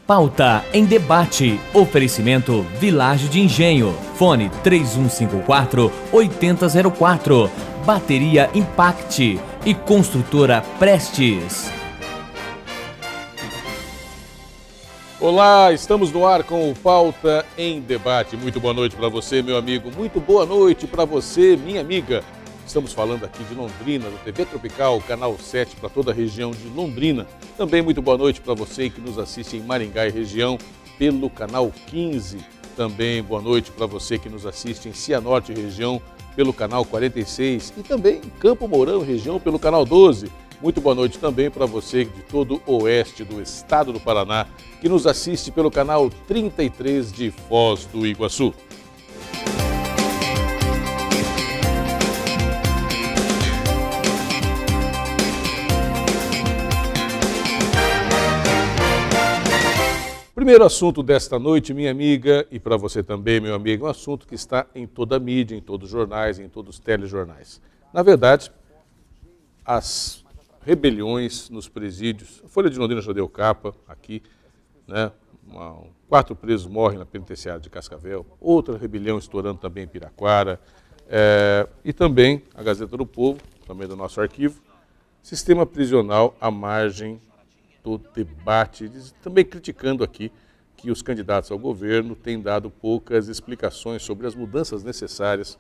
Pauta em debate. Oferecimento Village de Engenho. Fone 3154-8004. Bateria Impact e Construtora Prestes. Olá, estamos no ar com o Pauta em Debate. Muito boa noite para você, meu amigo. Muito boa noite para você, minha amiga. Estamos falando aqui de Londrina, do TV Tropical, canal 7 para toda a região de Londrina. Também muito boa noite para você que nos assiste em Maringá e região pelo canal 15. Também boa noite para você que nos assiste em Cianorte e região pelo canal 46 e também em Campo Mourão e região pelo canal 12. Muito boa noite também para você de todo o oeste do estado do Paraná que nos assiste pelo canal 33 de Foz do Iguaçu. Primeiro assunto desta noite, minha amiga, e para você também, meu amigo, um assunto que está em toda a mídia, em todos os jornais, em todos os telejornais. Na verdade, as rebeliões nos presídios, a Folha de Londrina já deu capa aqui, né? 4 presos morrem na penitenciária de Cascavel, outra rebelião estourando também em Piraquara, e também a Gazeta do Povo, também do nosso arquivo, sistema prisional à margem do debate, também criticando aqui que os candidatos ao governo têm dado poucas explicações sobre as mudanças necessárias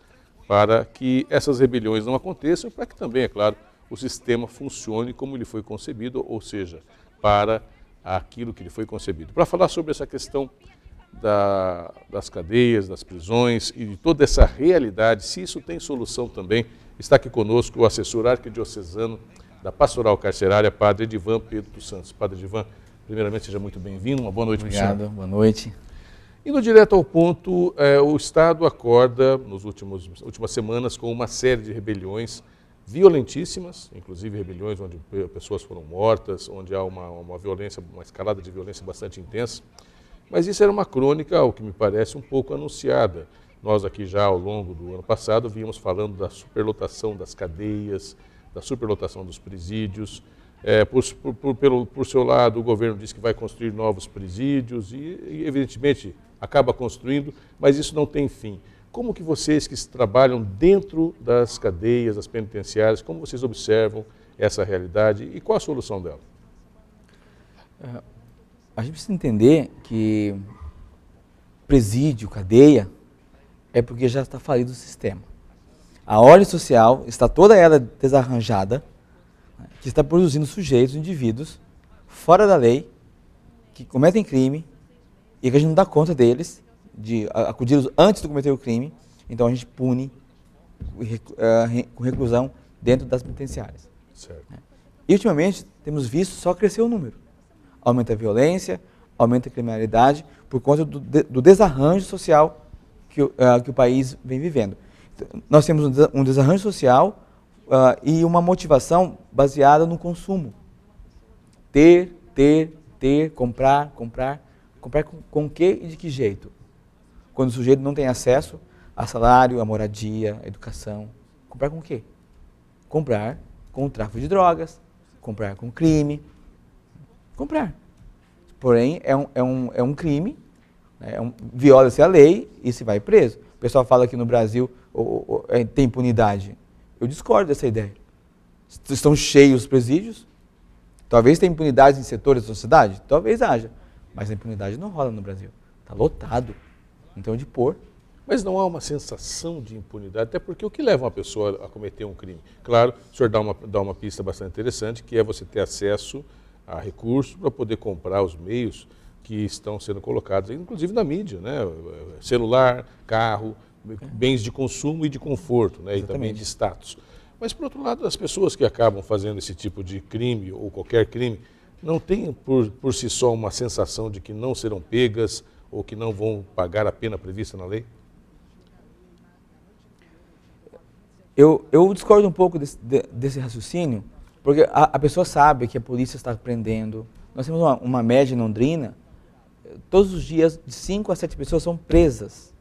para que essas rebeliões não aconteçam, para que também, é claro, o sistema funcione como ele foi concebido, ou seja, para aquilo que ele foi concebido. Para falar sobre essa questão das cadeias, das prisões e de toda essa realidade, se isso tem solução também, está aqui conosco o assessor arquidiocesano da Pastoral Carcerária, Padre Edivan Pedro dos Santos. Padre Edivan, primeiramente seja muito bem-vindo, uma boa noite para o senhor. Obrigado, boa noite. Indo direto ao ponto, o Estado acorda nas últimas semanas com uma série de rebeliões violentíssimas, inclusive rebeliões onde pessoas foram mortas, onde há uma violência, uma escalada de violência bastante intensa. Mas isso era uma crônica, ao que me parece, um pouco anunciada. Nós aqui já ao longo do ano passado vínhamos falando da superlotação das cadeias, da superlotação dos presídios. Por seu lado, o governo diz que vai construir novos presídios e, evidentemente, acaba construindo, mas isso não tem fim. Como que vocês que trabalham dentro das cadeias, das penitenciárias, como vocês observam essa realidade e qual a solução dela? A gente precisa entender que presídio, cadeia, é porque já está falido o sistema. A ordem social está toda ela desarranjada, que está produzindo sujeitos, indivíduos, fora da lei, que cometem crime e que a gente não dá conta deles, de acudi-los antes de cometer o crime, então a gente pune com reclusão dentro das penitenciárias. Certo. E ultimamente temos visto só crescer o número. Aumenta a violência, aumenta a criminalidade, por conta do desarranjo social que o país vem vivendo. Nós temos um desarranjo social e uma motivação baseada no consumo. Ter, comprar com que e de que jeito? Quando o sujeito não tem acesso a salário, a moradia, a educação. Comprar com o quê? Comprar com o tráfico de drogas, comprar com crime. Comprar. Porém, é um crime, né? Viola-se a lei e se vai preso. O pessoal fala que no Brasil tem impunidade. Eu discordo dessa ideia. Estão cheios os presídios. Talvez tenha impunidade em setores da sociedade. Talvez haja. Mas a impunidade não rola no Brasil. Está lotado. Então, de pôr. Mas não há uma sensação de impunidade, até porque o que leva uma pessoa a cometer um crime? Claro, o senhor dá uma pista bastante interessante, que é você ter acesso a recursos para poder comprar os meios que estão sendo colocados, inclusive na mídia, né? Celular, carro, bens de consumo e de conforto, né? E também de status. Mas, por outro lado, as pessoas que acabam fazendo esse tipo de crime ou qualquer crime não têm por si só uma sensação de que não serão pegas ou que não vão pagar a pena prevista na lei? Eu discordo um pouco desse raciocínio, porque a pessoa sabe que a polícia está prendendo. Nós temos uma média em Londrina, todos os dias de 5 a 7 pessoas são presas.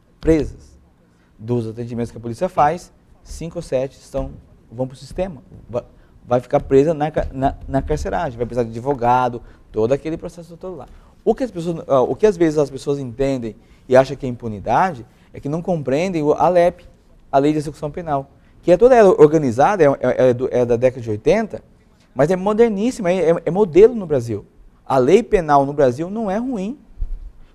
Dos atendimentos que a polícia faz, 5 ou 7 vão para o sistema. Vai ficar presa na carceragem, vai precisar de advogado, todo aquele processo todo lá. O que às vezes as pessoas entendem e acham que é impunidade é que não compreendem a LEP, a Lei de Execução Penal, que é toda ela organizada, é da década de 80, mas é moderníssima, é modelo no Brasil. A lei penal no Brasil não é ruim,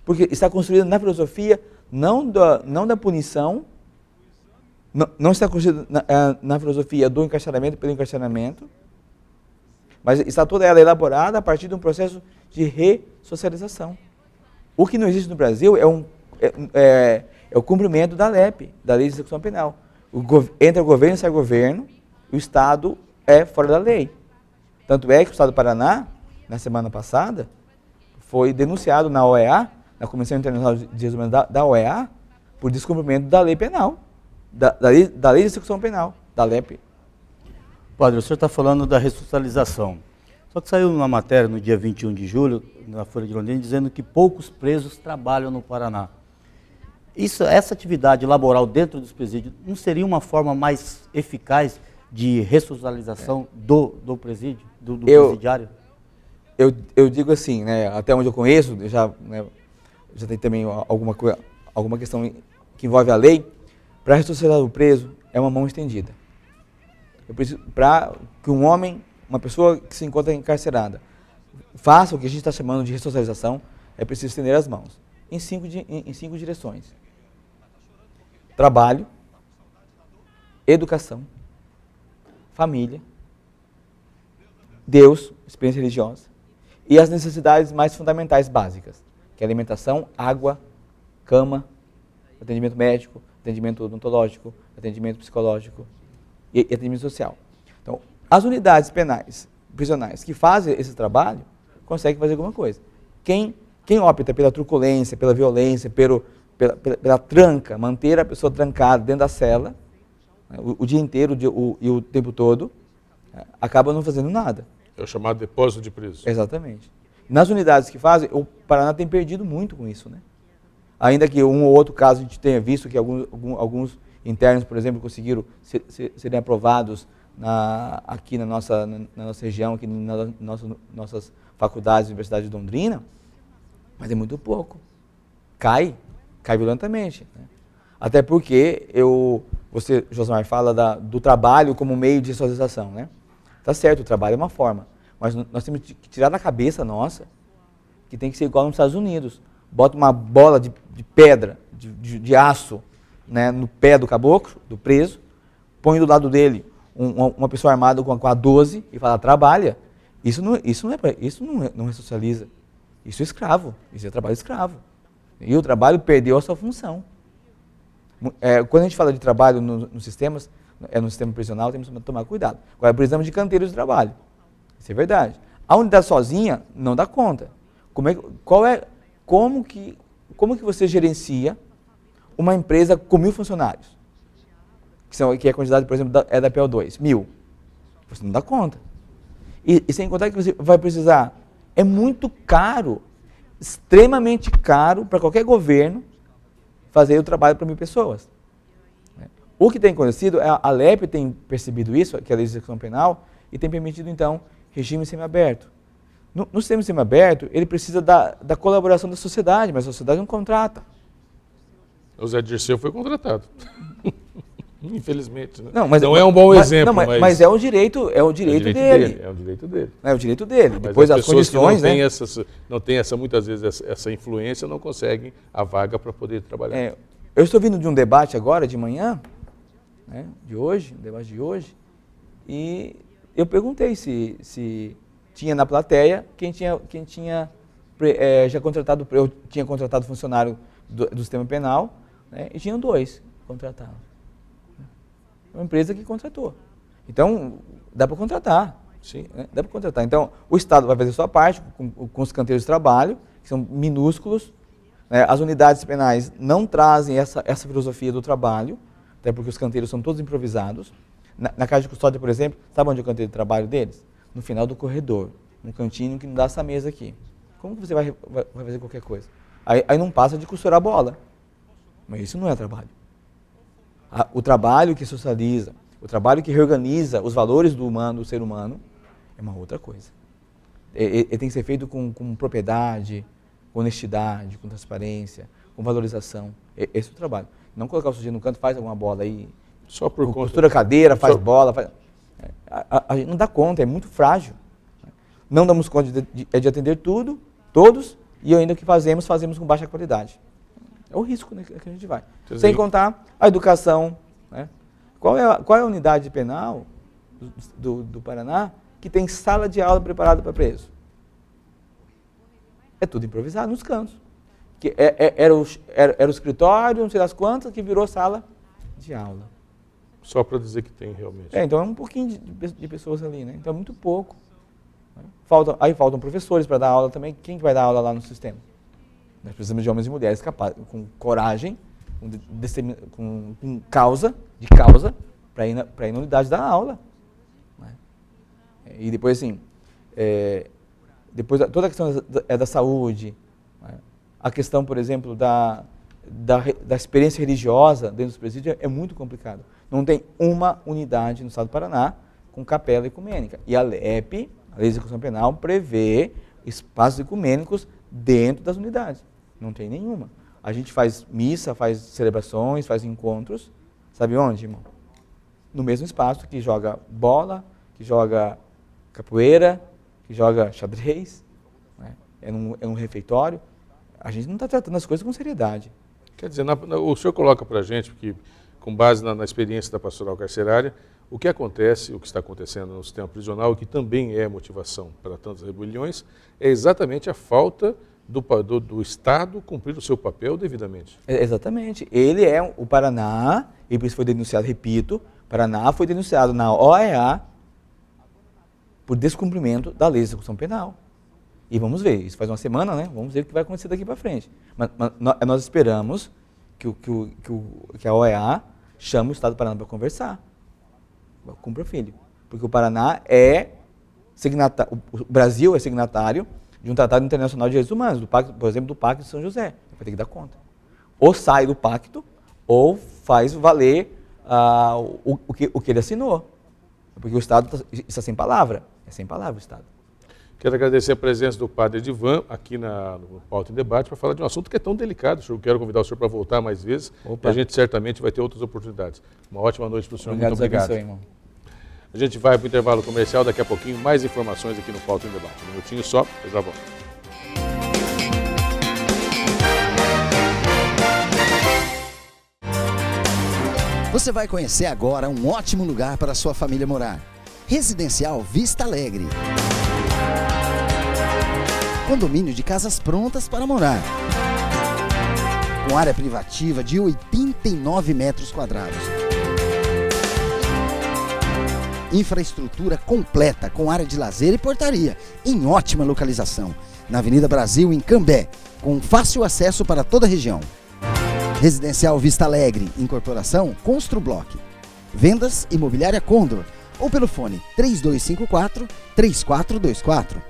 porque está construída na filosofia não da punição, não está construída na filosofia do encarceramento pelo encarceramento, mas está toda ela elaborada a partir de um processo de ressocialização. O que não existe no Brasil é o cumprimento da LEP, da Lei de Execução Penal. Entra o governo e sai o governo, o Estado é fora da lei. Tanto é que o Estado do Paraná, na semana passada, foi denunciado na OEA, na Comissão Internacional de Direitos Humanos da OEA, por descumprimento da lei penal, da lei de execução penal, da LEP. Padre, o senhor está falando da ressocialização. Só que saiu uma matéria no dia 21 de julho, na Folha de Londrina, dizendo que poucos presos trabalham no Paraná. Essa atividade laboral dentro dos presídios não seria uma forma mais eficaz de ressocialização do presídio, do presidiário? Eu digo assim, né, até onde eu conheço, já tem também alguma questão que envolve a lei, para ressocializar o preso é uma mão estendida. Para que um homem, uma pessoa que se encontra encarcerada, faça o que a gente está chamando de ressocialização, é preciso estender as mãos em cinco direções: trabalho, educação, família, Deus, experiência religiosa, e as necessidades mais fundamentais básicas, que é alimentação, água, cama, atendimento médico, atendimento odontológico, atendimento psicológico e atendimento social. Então, as unidades prisionais que fazem esse trabalho, conseguem fazer alguma coisa. Quem opta pela truculência, pela violência, pela tranca, manter a pessoa trancada dentro da cela, o dia inteiro e o tempo todo, acaba não fazendo nada. É o chamado depósito de preso. Exatamente. Nas unidades que fazem, o Paraná tem perdido muito com isso, né? Ainda que um ou outro caso a gente tenha visto que alguns internos, por exemplo, conseguiram serem aprovados aqui na nossa região, aqui nas nossas faculdades, universidade de Londrina, mas é muito pouco. Cai violentamente, né? Até porque você, Josmar, fala do trabalho como meio de socialização, né? Tá certo, o trabalho é uma forma, mas nós temos que tirar da cabeça nossa que tem que ser igual nos Estados Unidos. Bota uma bola de pedra, de aço, né, no pé do caboclo, do preso, põe do lado dele uma pessoa armada com a 12 e fala, trabalha. Isso não ressocializa. Isso é escravo, isso é trabalho escravo. E o trabalho perdeu a sua função. Quando a gente fala de trabalho nos sistemas, no sistema prisional, temos que tomar cuidado. Agora, precisamos de canteiros de trabalho. Isso é verdade. A unidade sozinha não dá conta. Como que você gerencia uma empresa com 1.000 funcionários? Que é a quantidade, por exemplo, da PO2, 1.000. Você não dá conta. E sem contar que você vai precisar, é muito caro, extremamente caro para qualquer governo fazer o trabalho para 1.000 pessoas. O que tem acontecido, a LEP tem percebido isso, que é a Lei de Execução Penal, e tem permitido, então, regime semiaberto. No sistema semiaberto, ele precisa da colaboração da sociedade, mas a sociedade não contrata. O Zé Dirceu foi contratado. Infelizmente. Né? Não é um bom exemplo. Mas é o direito dele. É o direito dele. É o direito dele. Mas depois as condições, que não tem muitas vezes essa influência, não conseguem a vaga para poder trabalhar. Eu estou vindo de um debate agora, de manhã, né, debate de hoje, e eu perguntei se tinha na plateia quem tinha já contratado, eu tinha contratado funcionário do sistema penal, né, e tinham 2 contratados. Uma empresa que contratou. Então, dá para contratar. Sim. Né, dá para contratar. Então, o Estado vai fazer a sua parte com os canteiros de trabalho, que são minúsculos. Né, as unidades penais não trazem essa filosofia do trabalho, até porque os canteiros são todos improvisados. Na casa de custódia, por exemplo, sabe onde é o canteiro de trabalho deles? No final do corredor, no cantinho que não dá essa mesa aqui. Como que você vai fazer qualquer coisa? Aí não passa de costurar a bola. Mas isso não é trabalho. O trabalho que socializa, o trabalho que reorganiza os valores do ser humano, é uma outra coisa. Ele tem que ser feito com propriedade, com honestidade, com transparência, com valorização. Esse é o trabalho. Não colocar o sujeito no canto, faz alguma bola aí, Só por conta... costura cadeira, faz bola. A gente não dá conta, é muito frágil. Não damos conta de atender tudo, todos, e ainda o que fazemos com baixa qualidade. É o risco, né, que a gente vai. Sem contar a educação. Né? Qual é a unidade penal do Paraná que tem sala de aula preparada para preso? É tudo improvisado nos cantos. Que era o escritório, não sei das quantas, que virou sala de aula. Só para dizer que tem realmente. Então é um pouquinho de pessoas ali, né? Então é muito pouco. Né? Aí faltam professores para dar aula também. Quem que vai dar aula lá no sistema? Nós precisamos de homens e mulheres capazes, com coragem, com causa, para ir na unidade da aula. Né? E depois, assim, depois toda a questão da saúde, né? A questão, por exemplo, da experiência religiosa dentro dos presídios é muito complicado. Não tem uma unidade no estado do Paraná com capela ecumênica. E a LEP, a Lei de Execução Penal, prevê espaços ecumênicos dentro das unidades. Não tem nenhuma. A gente faz missa, faz celebrações, faz encontros. Sabe onde, irmão? No mesmo espaço que joga bola, que joga capoeira, que joga xadrez. Né? É num refeitório. A gente não está tratando as coisas com seriedade. Quer dizer, o senhor coloca para a gente que, com base na experiência da pastoral carcerária, o que acontece, o que está acontecendo no sistema prisional, que também é motivação para tantas rebeliões, é exatamente a falta do Estado cumprir o seu papel devidamente. Exatamente. Ele é o Paraná, e por isso foi denunciado, repito, o Paraná foi denunciado na OEA por descumprimento da Lei de Execução Penal. E vamos ver, isso faz uma semana, né? Vamos ver o que vai acontecer daqui para frente. Mas nós esperamos que a OEA chame o Estado do Paraná para conversar. Cumpra, filho. Porque o Paraná o Brasil é signatário de um Tratado Internacional de Direitos Humanos, por exemplo, do Pacto de São José. Vai ter que dar conta. Ou sai do pacto, ou faz valer o que ele assinou. Porque o Estado está sem palavra. É sem palavra o Estado. Quero agradecer a presença do padre Edivan aqui no Pauta em Debate para falar de um assunto que é tão delicado. Eu quero convidar o senhor para voltar mais vezes. E a gente certamente vai ter outras oportunidades. Uma ótima noite para o senhor. Muito obrigado. Abençoe, irmão. A gente vai para o intervalo comercial. Daqui a pouquinho, mais informações aqui no Pauta em Debate. Um minutinho só, eu já volto. Você vai conhecer agora um ótimo lugar para a sua família morar. Residencial Vista Alegre. Condomínio de casas prontas para morar. Com área privativa de 89 metros quadrados. Infraestrutura completa com área de lazer e portaria, em ótima localização. Na Avenida Brasil, em Cambé, com fácil acesso para toda a região. Residencial Vista Alegre, incorporação Construblock. Vendas Imobiliária Condor, ou pelo fone 3254-3424.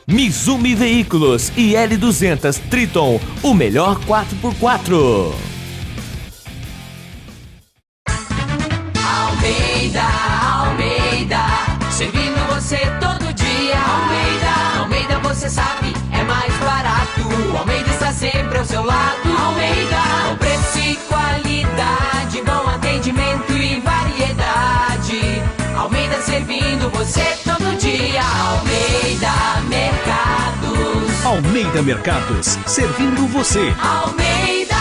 Mizumi Veículos e L200 Triton, o melhor 4x4. Almeida, servindo você todo dia. Almeida, você sabe, é mais barato. Almeida está sempre ao seu lado. Almeida, com preço e qualidade, bom atendimento e variedade. Almeida servindo você todo dia. Almeida Mercados. Almeida Mercados, servindo você. Almeida.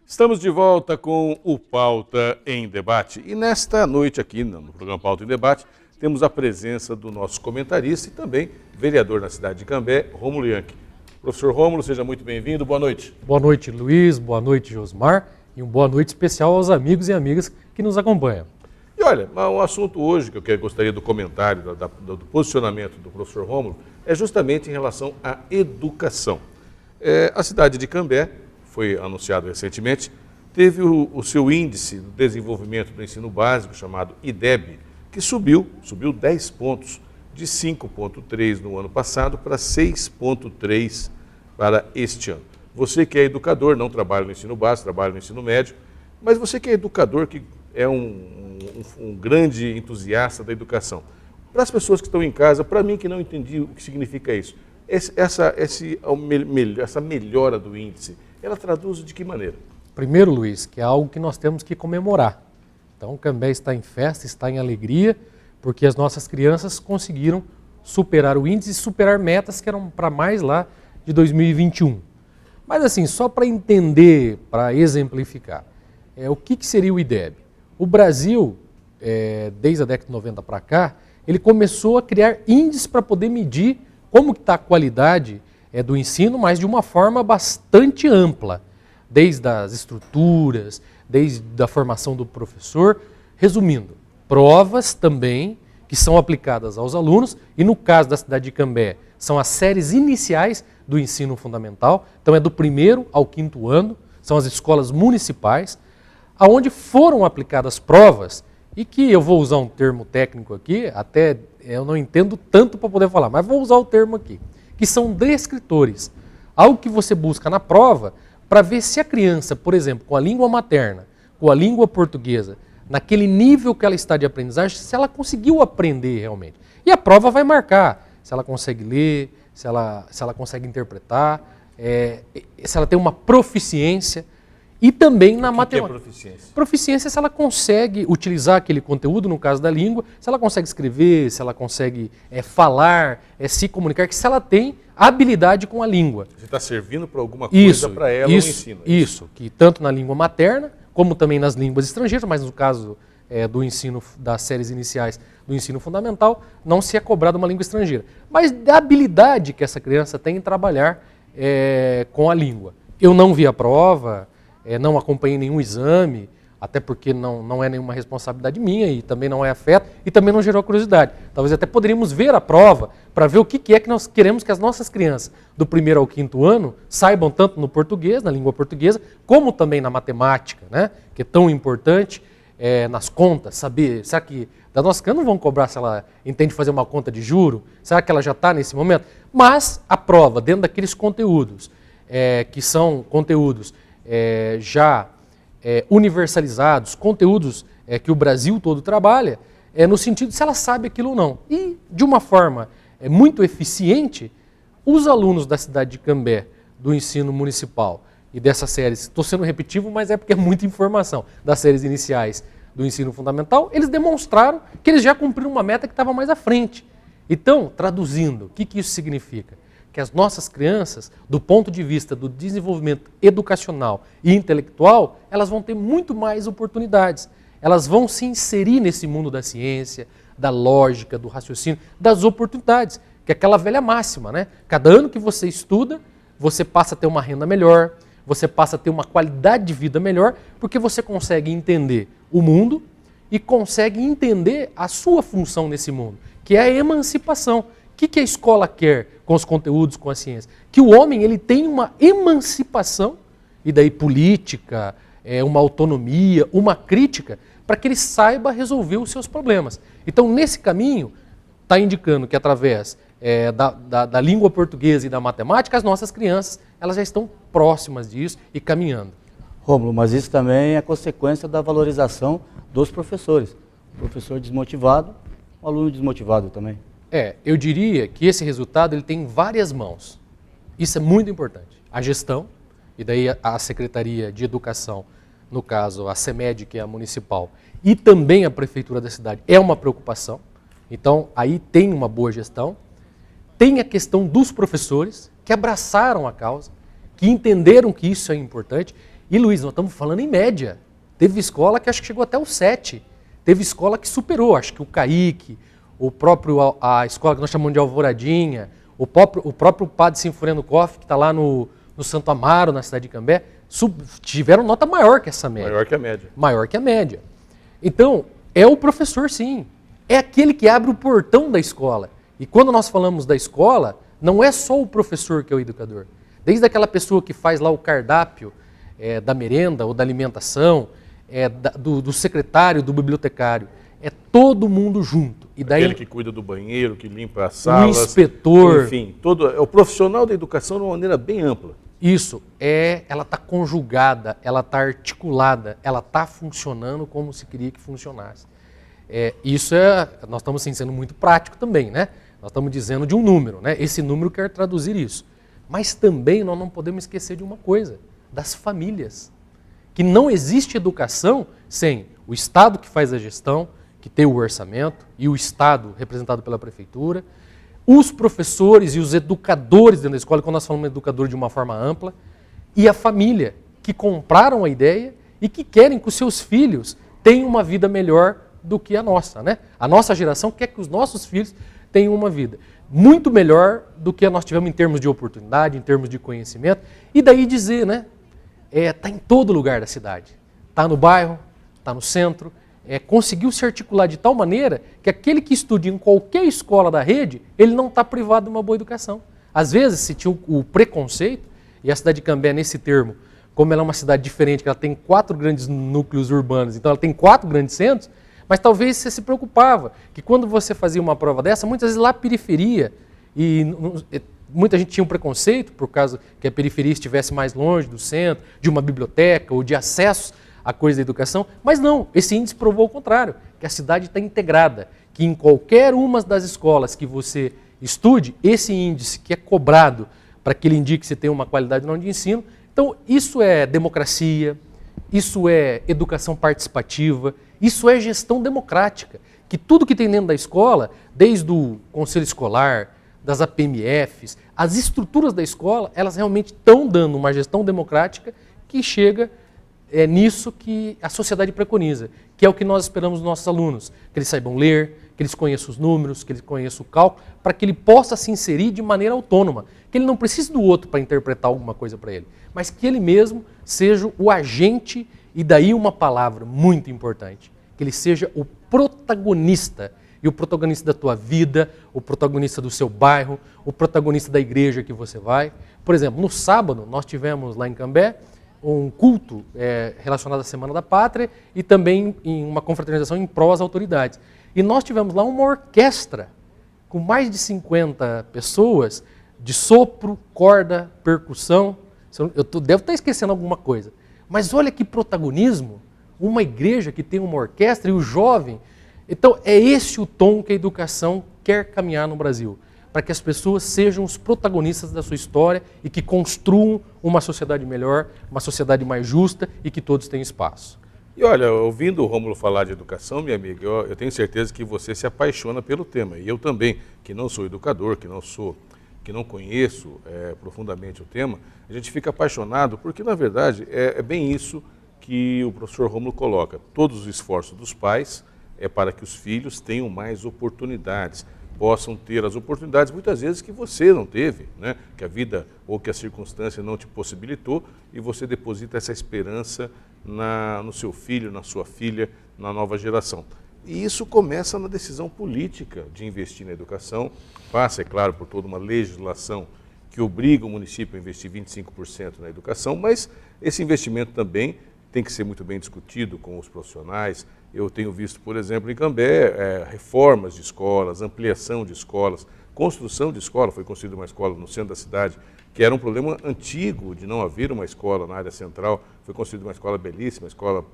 Estamos de volta com o Pauta em Debate. E nesta noite aqui, no programa Pauta em Debate, temos a presença do nosso comentarista e também vereador na cidade de Cambé, Rômulo Ianchi. Professor Rômulo, seja muito bem-vindo. Boa noite. Boa noite, Luiz. Boa noite, Josmar. E uma boa noite especial aos amigos e amigas que nos acompanham. E olha, um assunto hoje que eu gostaria do comentário, do posicionamento do professor Rômulo, é justamente em relação à educação. A cidade de Cambé, foi anunciado recentemente, teve o seu índice de desenvolvimento do ensino básico, chamado IDEB, que subiu 10 pontos, de 5,3 no ano passado para 6,3 para este ano. Você que é educador, não trabalha no ensino básico, trabalha no ensino médio, mas você que é educador, que é um grande entusiasta da educação. Para as pessoas que estão em casa, para mim que não entendi o que significa isso, essa melhora do índice, ela traduz de que maneira? Primeiro, Luiz, que é algo que nós temos que comemorar. Então, o Cambé está em festa, está em alegria, porque as nossas crianças conseguiram superar o índice e superar metas que eram para mais lá de 2021. Mas assim, só para entender, para exemplificar, o que seria o IDEB? O Brasil, desde a década de 90 para cá, ele começou a criar índices para poder medir como está a qualidade do ensino, mas de uma forma bastante ampla, desde as estruturas, desde a formação do professor. Resumindo, provas também que são aplicadas aos alunos, e no caso da cidade de Cambé, são as séries iniciais do ensino fundamental, então é do 1º ao 5º ano, são as escolas municipais, aonde foram aplicadas provas, e que eu vou usar um termo técnico aqui, até eu não entendo tanto para poder falar, mas vou usar o termo aqui, que são descritores, algo que você busca na prova para ver se a criança, por exemplo, com a língua materna, com a língua portuguesa, naquele nível que ela está de aprendizagem, se ela conseguiu aprender realmente. E a prova vai marcar se ela consegue ler, se ela consegue interpretar, se ela tem uma proficiência. E também na matemática. O que é proficiência? Proficiência é se ela consegue utilizar aquele conteúdo, no caso da língua, se ela consegue escrever, se ela consegue falar, se comunicar, que se ela tem habilidade com a língua. Você está servindo para alguma coisa para ela no ensino. Isso, que tanto na língua materna, como também nas línguas estrangeiras, mas no caso do ensino das séries iniciais do ensino fundamental, não se é cobrado uma língua estrangeira. Mas da habilidade que essa criança tem em trabalhar com a língua. Eu não vi a prova, não acompanhei nenhum exame, até porque não é nenhuma responsabilidade minha e também não é afeto e também não gerou curiosidade. Talvez até poderíamos ver a prova para ver o que é que nós queremos que as nossas crianças do 1º ao 5º ano saibam tanto no português, na língua portuguesa, como também na matemática, né? Que é tão importante, nas contas, saber, será que da nossa criança não vão cobrar se ela entende fazer uma conta de juro? Será que ela já está nesse momento? Mas a prova, dentro daqueles conteúdos, que são conteúdos já universalizados, conteúdos que o Brasil todo trabalha, no sentido de se ela sabe aquilo ou não. E, de uma forma muito eficiente, os alunos da cidade de Cambé, do ensino municipal e dessas séries, estou sendo repetitivo, mas é porque é muita informação, das séries iniciais do ensino fundamental, eles demonstraram que eles já cumpriram uma meta que estava mais à frente. Então, traduzindo, o que isso significa? Que as nossas crianças, do ponto de vista do desenvolvimento educacional e intelectual, elas vão ter muito mais oportunidades. Elas vão se inserir nesse mundo da ciência, da lógica, do raciocínio, das oportunidades, que é aquela velha máxima, né? Cada ano que você estuda, você passa a ter uma renda melhor, você passa a ter uma qualidade de vida melhor, porque você consegue entender o mundo e consegue entender a sua função nesse mundo, que é a emancipação. O que a escola quer com os conteúdos, com a ciência? Que o homem ele tem uma emancipação, e daí política, uma autonomia, uma crítica, para que ele saiba resolver os seus problemas. Então, nesse caminho, está indicando que através da língua portuguesa e da matemática, as nossas crianças elas já estão próximas disso e caminhando. Rômulo, mas isso também é consequência da valorização dos professores. O professor desmotivado, o aluno desmotivado também. Eu diria que esse resultado ele tem várias mãos. Isso é muito importante. A gestão, e daí a Secretaria de Educação, no caso a CEMED, que é a municipal, e também a Prefeitura da cidade, é uma preocupação. Então, aí tem uma boa gestão. Tem a questão dos professores, que abraçaram a causa, que entenderam que isso é importante. E, Luiz, nós estamos falando em média. Teve escola que acho que chegou até o 7. Teve escola que superou, acho que o CAIC, a escola que nós chamamos de Alvoradinha, o próprio Padre Sinforiano Koff, que está lá no Santo Amaro, na cidade de Cambé, tiveram nota maior que essa média. Maior que a média. Maior que a média. Então, é o professor, sim. É aquele que abre o portão da escola. E quando nós falamos da escola, não é só o professor que é o educador. Desde aquela pessoa que faz lá o cardápio da merenda ou da alimentação, do secretário, do bibliotecário. É todo mundo junto. E daí, aquele que cuida do banheiro, que limpa as salas. O inspetor. Enfim, o profissional da educação de uma maneira bem ampla. Isso, ela está conjugada, ela está articulada, ela está funcionando como se queria que funcionasse. Nós estamos assim, sendo muito prático também, né? Nós estamos dizendo de um número, né? Esse número quer traduzir isso. Mas também nós não podemos esquecer de uma coisa, das famílias. Que não existe educação sem o Estado que faz a gestão, que tem o orçamento, e o Estado representado pela prefeitura, os professores e os educadores dentro da escola, quando nós falamos educador de uma forma ampla, e a família, que compraram a ideia e que querem que os seus filhos tenham uma vida melhor do que a nossa, né? A nossa geração quer que os nossos filhos tenham uma vida muito melhor do que nós tivemos em termos de oportunidade, em termos de conhecimento, e daí dizer, né? Está em todo lugar da cidade. Está no bairro, está no centro, conseguiu se articular de tal maneira que aquele que estuda em qualquer escola da rede, ele não está privado de uma boa educação. Às vezes, se tinha o preconceito, e a cidade de Cambé, nesse termo, como ela é uma cidade diferente, que ela tem 4 grandes núcleos urbanos, então ela tem 4 grandes centros, mas talvez você se preocupava que quando você fazia uma prova dessa, muitas vezes lá a periferia, muita gente tinha um preconceito por causa que a periferia estivesse mais longe do centro, de uma biblioteca ou de acesso à coisa da educação, mas não, esse índice provou o contrário, que a cidade está integrada, que em qualquer uma das escolas que você estude, esse índice que é cobrado para que ele indique se tem uma qualidade ou não de ensino, então isso é democracia, isso é educação participativa, isso é gestão democrática, que tudo que tem dentro da escola, desde o conselho escolar, das APMFs, as estruturas da escola, elas realmente estão dando uma gestão democrática que chega nisso que a sociedade preconiza, que é o que nós esperamos dos nossos alunos, que eles saibam ler, que eles conheçam os números, que eles conheçam o cálculo, para que ele possa se inserir de maneira autônoma, que ele não precise do outro para interpretar alguma coisa para ele, mas que ele mesmo seja o agente, e daí uma palavra muito importante, que ele seja o protagonista, e o protagonista da tua vida, o protagonista do seu bairro, o protagonista da igreja que você vai. Por exemplo, no sábado nós tivemos lá em Cambé um culto relacionado à Semana da Pátria e também em uma confraternização em prol às autoridades. E nós tivemos lá uma orquestra com mais de 50 pessoas de sopro, corda, percussão. Eu devo estar esquecendo alguma coisa. Mas olha que protagonismo, uma igreja que tem uma orquestra e o jovem. Então é esse o tom que a educação quer caminhar no Brasil, para que as pessoas sejam os protagonistas da sua história e que construam uma sociedade melhor, uma sociedade mais justa e que todos tenham espaço. E olha, ouvindo o Rômulo falar de educação, minha amiga, eu tenho certeza que você se apaixona pelo tema. E eu também, que não sou educador, que não conheço profundamente o tema, a gente fica apaixonado porque, na verdade, é bem isso que o professor Rômulo coloca. Todos os esforços dos pais é para que os filhos tenham mais oportunidades, possam ter as oportunidades, muitas vezes, que você não teve, né? Que a vida ou que a circunstância não te possibilitou, e você deposita essa esperança no seu filho, na sua filha, na nova geração. E isso começa na decisão política de investir na educação, passa, é claro, por toda uma legislação que obriga o município a investir 25% na educação, mas esse investimento também tem que ser muito bem discutido com os profissionais. Eu tenho visto, por exemplo, em Cambé, reformas de escolas, ampliação de escolas, construção de escola. Foi construída uma escola no centro da cidade, que era um problema antigo de não haver uma escola na área central. Foi construída uma escola belíssima, a escola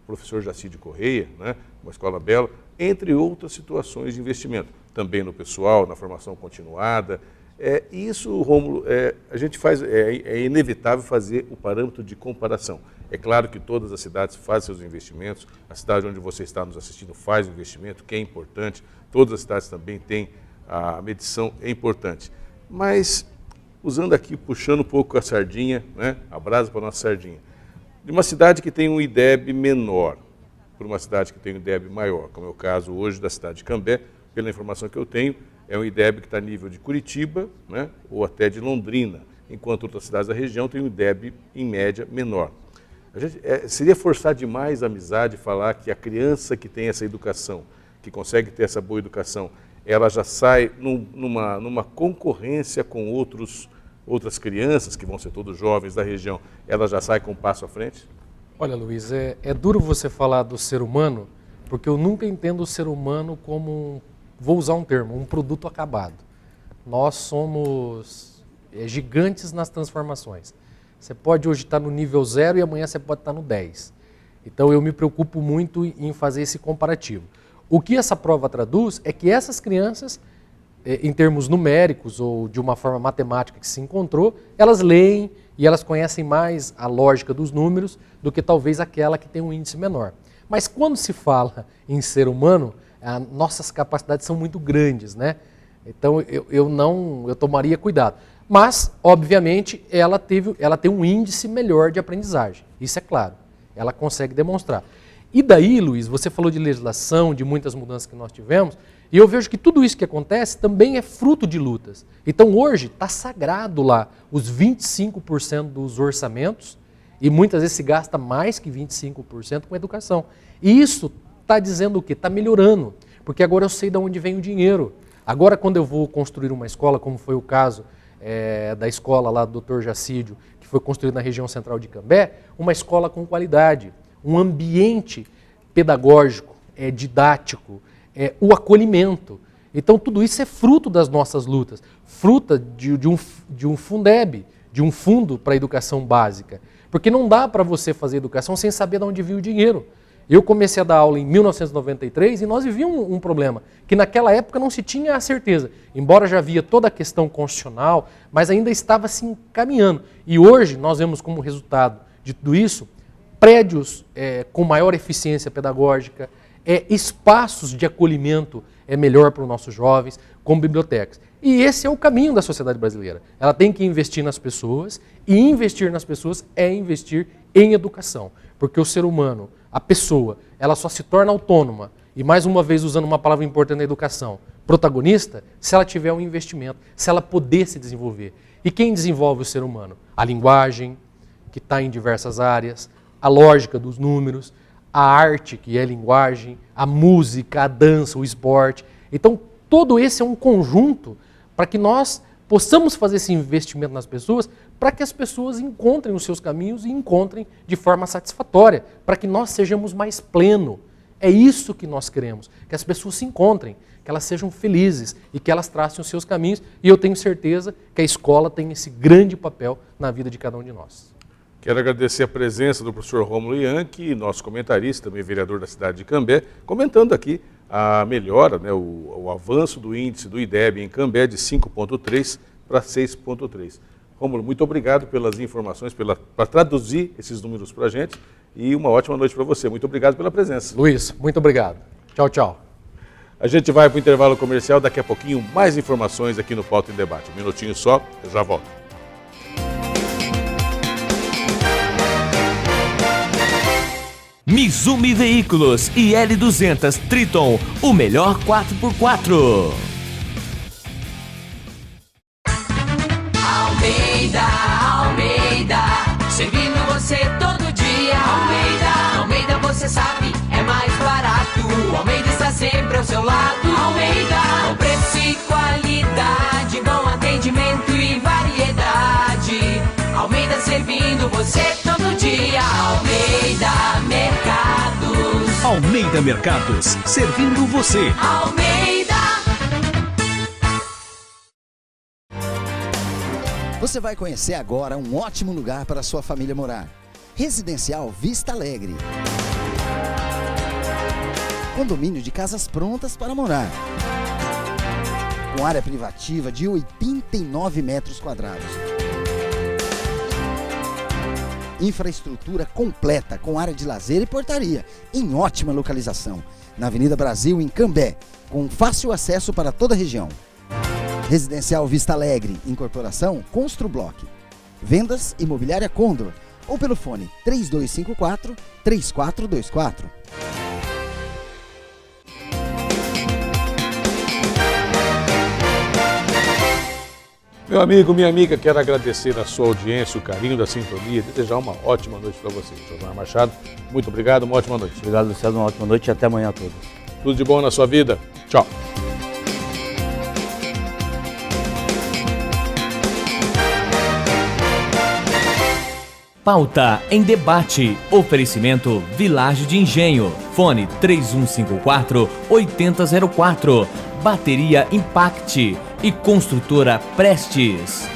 Professor Jacide Correia, né? Uma escola bela, entre outras situações de investimento. Também no pessoal, na formação continuada. Isso, Rômulo, a gente faz, é inevitável fazer o parâmetro de comparação. É claro que todas as cidades fazem seus investimentos, a cidade onde você está nos assistindo faz o investimento, que é importante, todas as cidades também têm a medição, é importante. Mas, usando aqui, puxando um pouco a sardinha, né, a brasa para a nossa sardinha, de uma cidade que tem um IDEB menor, por uma cidade que tem um IDEB maior, como é o caso hoje da cidade de Cambé, pela informação que eu tenho, é um IDEB que está a nível de Curitiba, né, ou até de Londrina, enquanto outras cidades da região têm um IDEB, em média, menor. Seria forçar demais a amizade falar que a criança que tem essa educação, que consegue ter essa boa educação, ela já sai numa concorrência com outras crianças, que vão ser todos jovens da região, ela já sai com um passo à frente? Olha, Luiz, é duro você falar do ser humano, porque eu nunca entendo o ser humano como, vou usar um termo, um produto acabado. Nós somos gigantes nas transformações. Você pode hoje estar no nível 0 e amanhã você pode estar no 10. Então eu me preocupo muito em fazer esse comparativo. O que essa prova traduz é que essas crianças, em termos numéricos ou de uma forma matemática que se encontrou, elas leem e elas conhecem mais a lógica dos números do que talvez aquela que tem um índice menor. Mas quando se fala em ser humano, nossas capacidades são muito grandes, né? Então eu tomaria cuidado. Mas, obviamente, ela tem um índice melhor de aprendizagem. Isso é claro. Ela consegue demonstrar. E daí, Luiz, você falou de legislação, de muitas mudanças que nós tivemos, e eu vejo que tudo isso que acontece também é fruto de lutas. Então, hoje, está sagrado lá os 25% dos orçamentos, e muitas vezes se gasta mais que 25% com educação. E isso está dizendo o quê? Está melhorando, porque agora eu sei de onde vem o dinheiro. Agora, quando eu vou construir uma escola, como foi o caso da escola lá do Dr. Jacídio, que foi construída na região central de Cambé, uma escola com qualidade, um ambiente pedagógico, didático, o acolhimento. Então tudo isso é fruto das nossas lutas, fruto de um Fundeb, de um fundo para a educação básica. Porque não dá para você fazer educação sem saber de onde vinha o dinheiro. Eu comecei a dar aula em 1993 e nós vivíamos um problema, que naquela época não se tinha a certeza. Embora já havia toda a questão constitucional, mas ainda estava se encaminhando. E hoje nós vemos como resultado de tudo isso, prédios com maior eficiência pedagógica, espaços de acolhimento melhor para os nossos jovens, com bibliotecas. E esse é o caminho da sociedade brasileira. Ela tem que investir nas pessoas, e investir nas pessoas é investir em educação. Porque o ser humano, a pessoa, ela só se torna autônoma, e mais uma vez usando uma palavra importante na educação, protagonista, se ela tiver um investimento, se ela poder se desenvolver. E quem desenvolve o ser humano? A linguagem, que está em diversas áreas, a lógica dos números, a arte, que é a linguagem, a música, a dança, o esporte. Então, todo esse é um conjunto para que nós possamos fazer esse investimento nas pessoas, para que as pessoas encontrem os seus caminhos e encontrem de forma satisfatória, para que nós sejamos mais plenos. É isso que nós queremos, que as pessoas se encontrem, que elas sejam felizes e que elas tracem os seus caminhos. E eu tenho certeza que a escola tem esse grande papel na vida de cada um de nós. Quero agradecer a presença do professor Rômulo Ianchi, nosso comentarista, também vereador da cidade de Cambé, comentando aqui a melhora, né, o avanço do índice do IDEB em Cambé de 5,3 para 6,3. Rômulo, muito obrigado pelas informações, para traduzir esses números para a gente, e uma ótima noite para você. Muito obrigado pela presença. Luiz, muito obrigado. Tchau, tchau. A gente vai para o intervalo comercial, daqui a pouquinho mais informações aqui no Pauta em Debate. Um minutinho só, eu já volto. Mizumi Veículos e L200 Triton, o melhor 4x4. Almeida, servindo você todo dia. Almeida, você sabe, é mais barato. Almeida está sempre ao seu lado. Almeida, com preço e qualidade, bom atendimento e variedade. Almeida servindo você todo dia. Almeida Mercados. Almeida Mercados, servindo você. Almeida. Você vai conhecer agora um ótimo lugar para sua família morar. Residencial Vista Alegre. Condomínio de casas prontas para morar. Com área privativa de 89 metros quadrados. Infraestrutura completa com área de lazer e portaria, em ótima localização, na Avenida Brasil, em Cambé, com fácil acesso para toda a região. Residencial Vista Alegre, incorporação Construblock. Vendas Imobiliária Condor, ou pelo fone 3254-3424. Meu amigo, minha amiga, quero agradecer a sua audiência, o carinho da sintonia, desejar uma ótima noite para você. Josmar Machado, muito obrigado, uma ótima noite. Obrigado, Luciano, uma ótima noite e até amanhã a todos. Tudo de bom na sua vida. Tchau. Pauta em Debate. Oferecimento Vilagem de Engenho. Fone 3154-8004. Bateria Impact e Construtora Prestes.